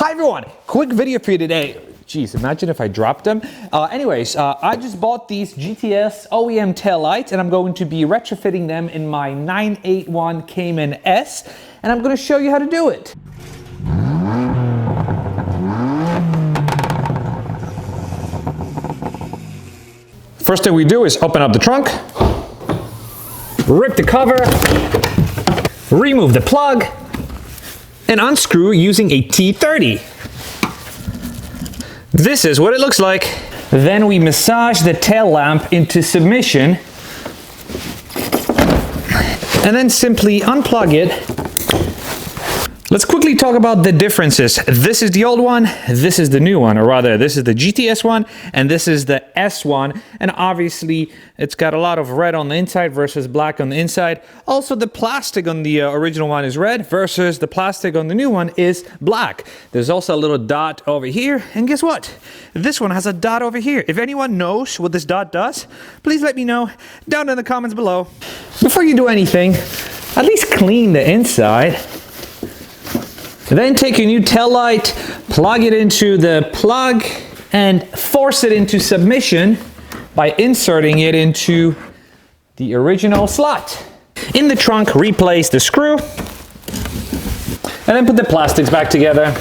Hi everyone, quick video for you today. Jeez, imagine if I dropped them. I just bought these GTS OEM taillights and I'm going to be retrofitting them in my 981 Cayman S, and I'm going to show you how to do it. First thing we do is open up the trunk, rip the cover, remove the plug, and unscrew using a T30. This is what it looks like. Then we massage the tail lamp into submission and then simply unplug it. Let's quickly talk about the differences. This is the old one, this is the new one, or rather this is the GTS one and this is the S one, and obviously it's got a lot of red on the inside versus black on the inside. Also the plastic on the original one is red versus the plastic on the new one is black. There's also a little dot over here, and guess what? This one has a dot over here. If anyone knows what this dot does, please let me know down in the comments below. Before you do anything, at least clean the inside. Then take your new tail light, plug it into the plug, and force it into submission by inserting it into the original slot. In the trunk, replace the screw, and then put the plastics back together.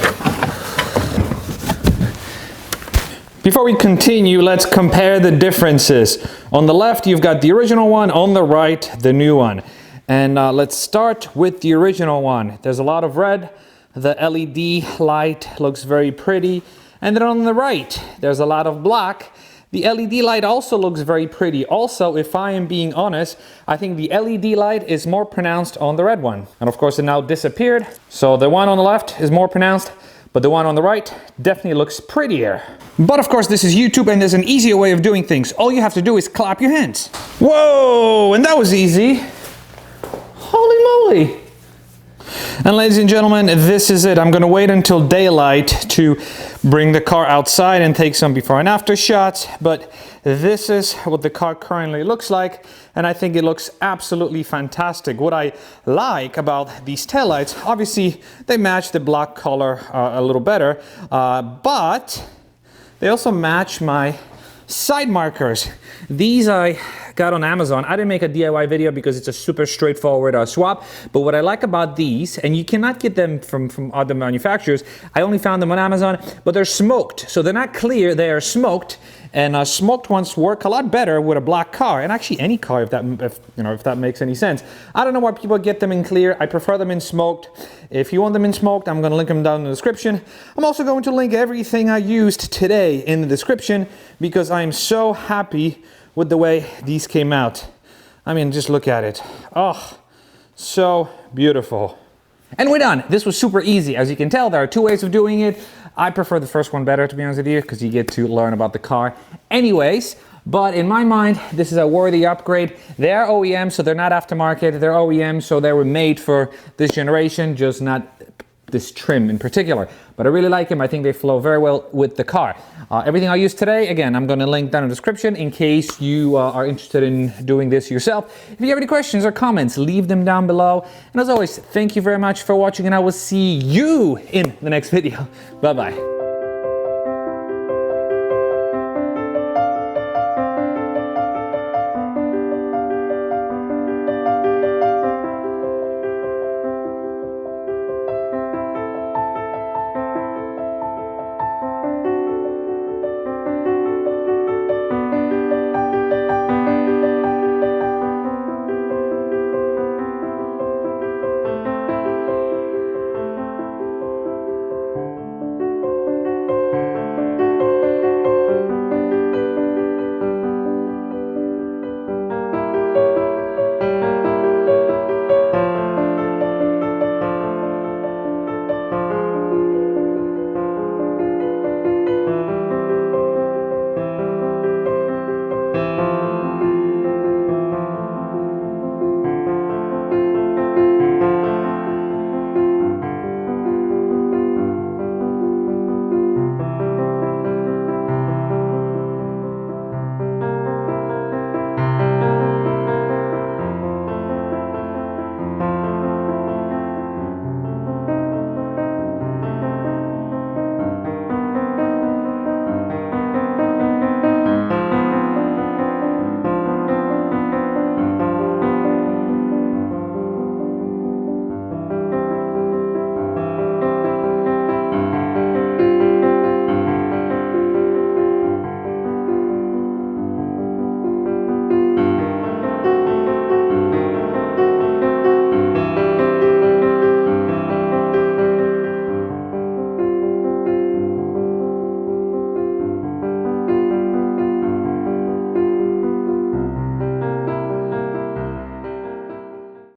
Before we continue, let's compare the differences. On the left, you've got the original one, on the right, the new one. And let's start with the original one. There's a lot of red. The LED light looks very pretty. And then on the right, there's a lot of black. The LED light also looks very pretty. Also, if I am being honest, I think the LED light is more pronounced on the red one. And of course, it now disappeared. So the one on the left is more pronounced, but the one on the right definitely looks prettier. But of course, this is YouTube and there's an easier way of doing things. All you have to do is clap your hands. Whoa, and that was easy. Holy moly. And ladies and gentlemen, this is it. I'm going to wait until daylight to bring the car outside and take some before and after shots. But this is what the car currently looks like. And I think it looks absolutely fantastic. What I like about these taillights, obviously they match the black color a little better. But they also match my side markers. These I got on Amazon. I didn't make a DIY video because it's a super straightforward swap, but what I like about these, and you cannot get them from other manufacturers, I only found them on Amazon, but they're smoked. So they're not clear, they are smoked, and smoked ones work a lot better with a black car, and actually any car if that makes any sense. I don't know why people get them in clear. I prefer them in smoked. If you want them in smoked, I'm going to link them down in the description. I'm also going to link everything I used today in the description because I'm so happy with the way these came out. I mean, just look at it. Oh, so beautiful. And we're done. This was super easy. As you can tell, there are two ways of doing it. I prefer the first one better, to be honest with you, because you get to learn about the car anyways. But in my mind, this is a worthy upgrade. They are OEM, so they're not aftermarket. They're OEM, so they were made for this generation, just not this trim in particular. But I really like them. I think they flow very well with the car. Everything I used today, again, I'm going to link down in the description in case you are interested in doing this yourself. If you have any questions or comments, leave them down below. And as always, thank you very much for watching, and I will see you in the next video. Bye-bye.